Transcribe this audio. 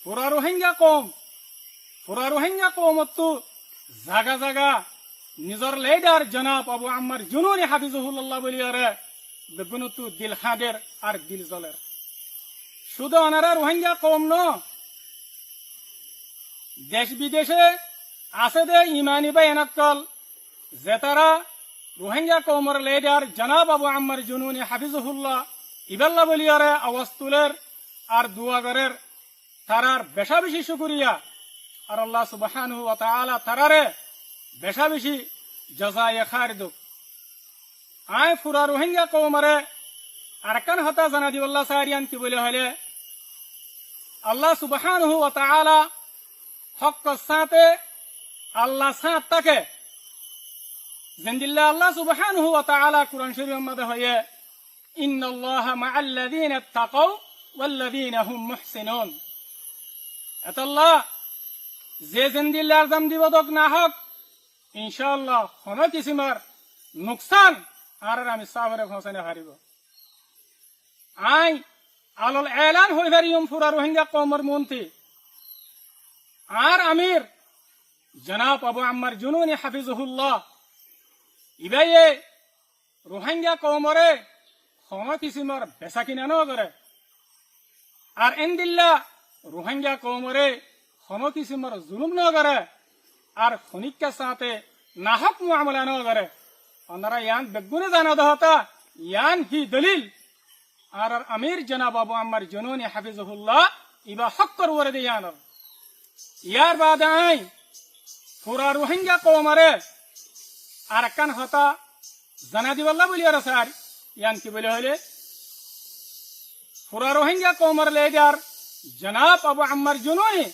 পুরা রোহিঙ্গা কমতো জাগা জাগা নিজর লিডার জনাব আবু আম্মার জুনুনি হাফিজুহুল্লাহ বলিয়ারে বেগুনতু দিল হাদের আর দিল জলের শুধু ওনারা রোহিঙ্গা কম ন দেশ বিদেশে আছে দে ইমানি বা এনাকল যে তারা রোহিঙ্গা কমর লিডার জনাব আবু আম্মার জুনুনি হাফিজুহুল্লাহ ইবাল্লাহ বলিয়ারে আওয়াজ তুলের আর দুয়াগরের তারার বেশা বেশি শুকরিয়া আর আল্লাহ সুবহানাহু ওয়া তাআলা তারারে বেশা বেশি জাযায়ে খাইর দুক আয় পুরা রোহিঙ্গা কওমরে আরকান হতা জানা দিওয়াল্লাহ সারিয়ান কি বলে হলে আল্লাহ সুবহানাহু ওয়া তাআলা হক সাথে আল্লাহ সাথ তাকে জিন্দিল্লাহ আল্লাহ সুবহানাহু ওয়া তাআলা কুরআন শরীফের মধ্যে হয়ে ইন্নাল্লাহা মাআল্লাযীনা তাকাও ওয়াল্লাযীনা হুম মুহসিনুন আল্লাহ যে জিন্দিল্লাহর জাম দিবদক না হক ইনশাআল্লাহ কোনো কিসিমার নুকসান আর আমি সাবরে পৌঁছানে হারিব আই আলল এলান হই হারিয়ম পুরা রোহিঙ্গা কওমর মন্ত্রী আর আমির জনাব আবু আম্মার জুনুনি হাফিজুহুল্লাহ ইবাইয়ে রোহিঙ্গা কওমরে কোনো কিসিমার বেচা কিনা ন করে আর এন্দিল্লা রোহিঙ্গা কওমরে কোনো কিসিমার জুলুম ন করে আর খনিকা সাথে নাহক মুআমালা ন করে ওনারা ইয়ান বেগুনে জানা দহতা ইয়ান হি দলিল আর আমির জনাব আবু আম্মার জুনুনি হাফিজুহুল্লাহ ইবা হক করওয়ারে দিয়ান ইয়ার বাদ আই পুরা রোহিঙ্গা কওমরে আর কান হতা জানা দিওয়াল্লাহ বলিয়ার স্যার ইয়ান কি বলে হলে পুরা রোহিঙ্গা কওমর লিডার জনাব আবু আম্মার জুনুনি